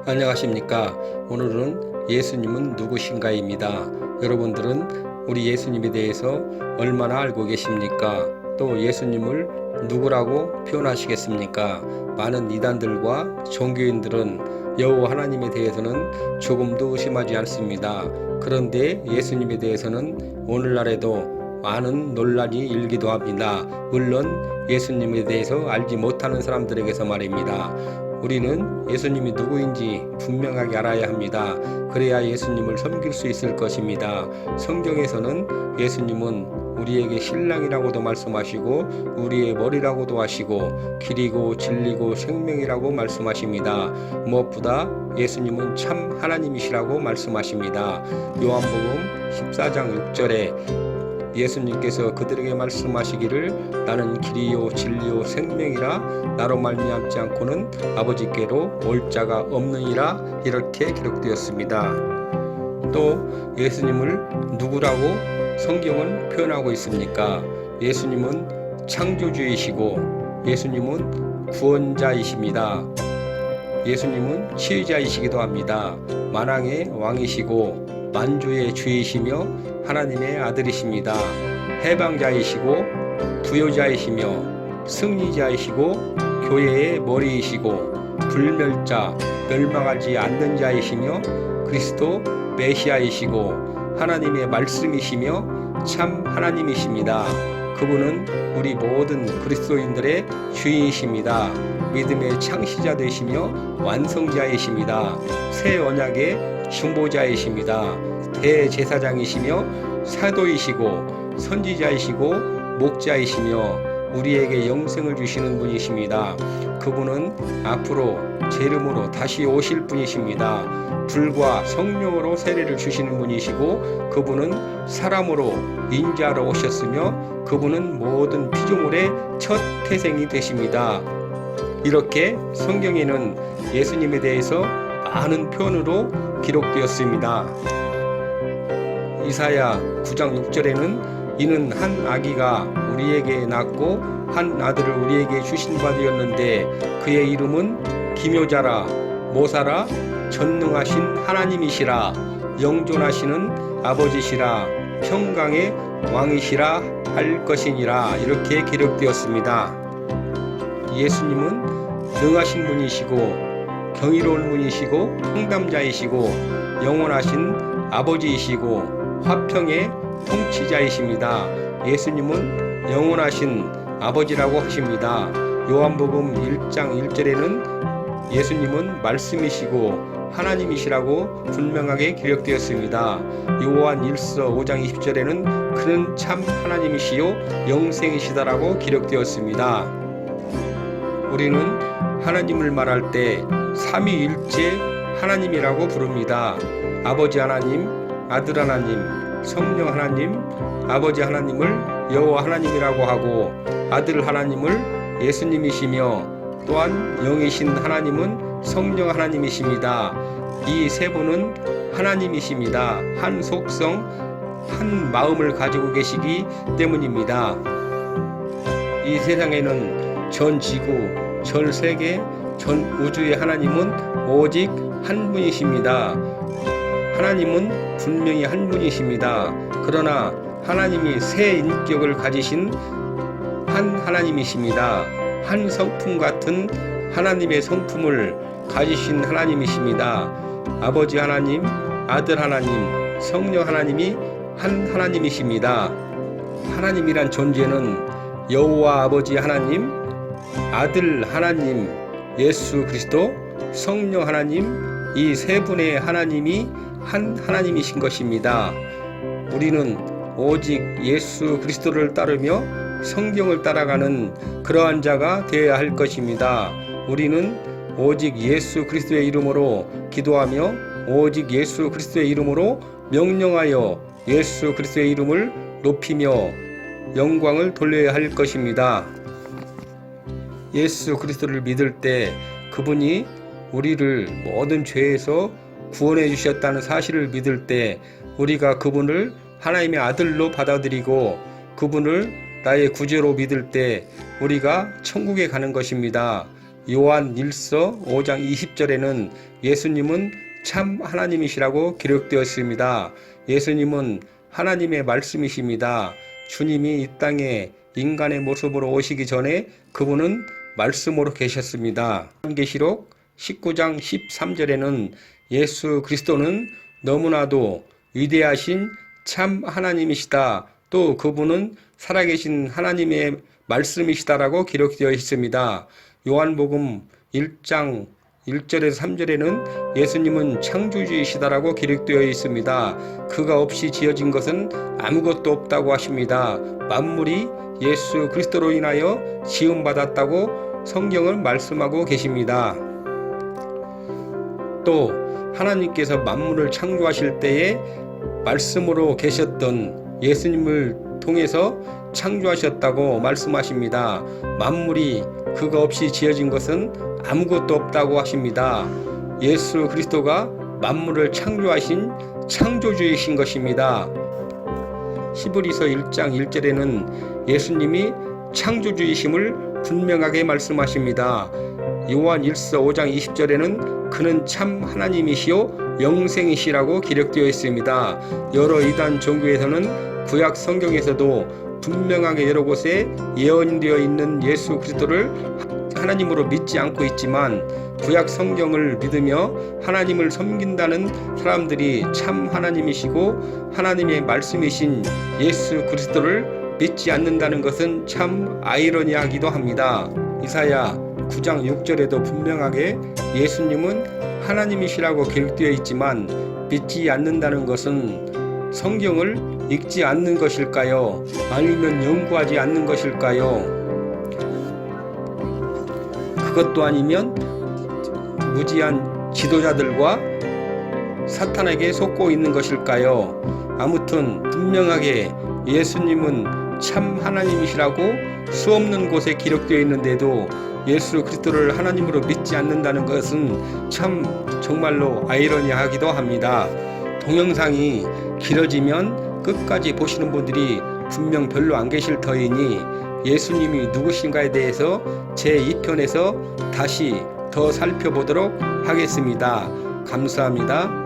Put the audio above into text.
안녕하십니까. 오늘은 예수님은 누구신가입니다. 여러분들은 우리 예수님에 대해서 얼마나 알고 계십니까? 또 예수님을 누구라고 표현하시겠습니까? 많은 이단들과 종교인들은 여호와 하나님에 대해서는 조금도 의심하지 않습니다. 그런데 예수님에 대해서는 오늘날에도 많은 논란이 일기도 합니다. 물론 예수님에 대해서 알지 못하는 사람들에게서 말입니다. 우리는 예수님이 누구인지 분명하게 알아야 합니다. 그래야 예수님을 섬길 수 있을 것입니다. 성경에서는 예수님은 우리에게 신랑이라고도 말씀하시고 우리의 머리라고도 하시고 길이고 진리고 생명이라고 말씀하십니다. 무엇보다 예수님은 참 하나님이시라고 말씀하십니다. 요한복음 14장 6절에 예수님께서 그들에게 말씀하시기를 나는 길이요 진리요 생명이라 나로 말미암지 않고는 아버지께로 올 자가 없느니라 이렇게 기록되었습니다. 또 예수님을 누구라고 성경은 표현하고 있습니까? 예수님은 창조주이시고 예수님은 구원자이십니다. 예수님은 치유자이시기도 합니다. 만왕의 왕이시고 만주의 주이시며 하나님의 아들이십니다. 해방자이시고 부요자이시며 승리자이시고 교회의 머리이시고 불멸자 멸망하지 않는 자이시며 그리스도 메시아이시고 하나님의 말씀이시며 참 하나님이십니다. 그분은 우리 모든 그리스도인들의 주인이십니다. 믿음의 창시자 되시며 완성자이십니다. 새 언약의 중보자이십니다. 대제사장이시며 사도이시고 선지자이시고 목자이시며 우리에게 영생을 주시는 분이십니다. 그분은 앞으로 제 이름으로 다시 오실 분이십니다. 불과 성령으로 세례를 주시는 분이시고 그분은 사람으로 인자로 오셨으며 그분은 모든 피조물의 첫 태생이 되십니다. 이렇게 성경에는 예수님에 대해서 많은 표현으로 기록되었습니다. 이사야 9장 6절에는 이는 한 아기가 우리에게 낳고 한 아들을 우리에게 주신 바 되었는데 그의 이름은 기묘자라 모사라 전능하신 하나님이시라 영존하시는 아버지시라 평강의 왕이시라 할 것이니라 이렇게 기록되었습니다. 예수님은 능하신 분이시고 경이로운 분이시고 상담자이시고 영원하신 아버지이시고 화평의 통치자이십니다. 예수님은 영원하신 아버지라고 하십니다. 요한복음 1장 1절에는 예수님은 말씀이시고 하나님이시라고 분명하게 기록되었습니다. 요한 1서 5장 20절에는 그는 참 하나님이시요 영생이시다라고 기록되었습니다. 우리는 하나님을 말할 때 삼위일체 하나님이라고 부릅니다. 아버지 하나님, 아들 하나님, 성령 하나님, 아버지 하나님을 여호와 하나님이라고 하고 아들 하나님을 예수님이시며 또한 영이신 하나님은 성령 하나님이십니다. 이 세 분은 하나님이십니다. 한 속성, 한 마음을 가지고 계시기 때문입니다. 이 세상에는 전 지구, 전 세계, 전 우주의 하나님은 오직 한 분이십니다. 하나님은 분명히 한 분이십니다. 그러나 하나님이 세 인격을 가지신 한 하나님이십니다. 한 성품 같은 하나님의 성품을 가지신 하나님이십니다. 아버지 하나님, 아들 하나님, 성령 하나님이 한 하나님이십니다. 하나님이란 존재는 여호와 아버지 하나님, 아들 하나님, 예수 그리스도, 성령 하나님 이 세 분의 하나님이 한 하나님이신 것입니다. 우리는 오직 예수 그리스도를 따르며 성경을 따라가는 그러한 자가 되어야 할 것입니다. 우리는 오직 예수 그리스도의 이름으로 기도하며 오직 예수 그리스도의 이름으로 명령하여 예수 그리스도의 이름을 높이며 영광을 돌려야 할 것입니다. 예수 그리스도를 믿을 때 그분이 우리를 모든 죄에서 구원해 주셨다는 사실을 믿을 때 우리가 그분을 하나님의 아들로 받아들이고 그분을 나의 구주로 믿을 때 우리가 천국에 가는 것입니다. 요한 1서 5장 20절에는 예수님은 참 하나님이시라고 기록되어 있습니다. 예수님은 하나님의 말씀이십니다. 주님이 이 땅에 인간의 모습으로 오시기 전에 그분은 말씀으로 계셨습니다. 요한계시록 19장 13절에는 예수 그리스도는 너무나도 위대하신 참 하나님이시다. 또 그분은 살아계신 하나님의 말씀이시다라고 기록되어 있습니다. 요한복음 1장 1절에서 3절에는 예수님은 창조주이시다라고 기록되어 있습니다. 그가 없이 지어진 것은 아무것도 없다고 하십니다. 만물이 예수 그리스도로 인하여 지음받았다고 성경을 말씀하고 계십니다. 또 하나님께서 만물을 창조하실 때에 말씀으로 계셨던 예수님을 통해서 창조하셨다고 말씀하십니다. 만물이 그가 없이 지어진 것은 아무것도 없다고 하십니다. 예수 그리스도가 만물을 창조하신 창조주이신 것입니다. 히브리서 1장 1절에는 예수님이 창조주이심을 분명하게 말씀하십니다. 요한 1서 5장 20절에는 그는 참 하나님이시요 영생이시라고 기록되어 있습니다. 여러 이단 종교에서는 구약 성경에서도 분명하게 여러 곳에 예언되어 있는 예수 그리스도를 하나님으로 믿지 않고 있지만 구약 성경을 믿으며 하나님을 섬긴다는 사람들이 참 하나님이시고 하나님의 말씀이신 예수 그리스도를 믿지 않는다는 것은 참 아이러니하기도 합니다. 이사야 9장 6절에도 분명하게 예수님은 하나님이시라고 기록되어 있지만 믿지 않는다는 것은 성경을 읽지 않는 것일까요? 아니면 연구하지 않는 것일까요? 그것도 아니면 무지한 지도자들과 사탄에게 속고 있는 것일까요? 아무튼 분명하게 예수님은 참 하나님이시라고 수없는 곳에 기록되어 있는데도 예수 그리스도를 하나님으로 믿지 않는다는 것은 참 정말로 아이러니하기도 합니다. 동영상이 길어지면 끝까지 보시는 분들이 분명 별로 안 계실 터이니 예수님이 누구신가에 대해서 제2편에서 다시 더 살펴보도록 하겠습니다. 감사합니다.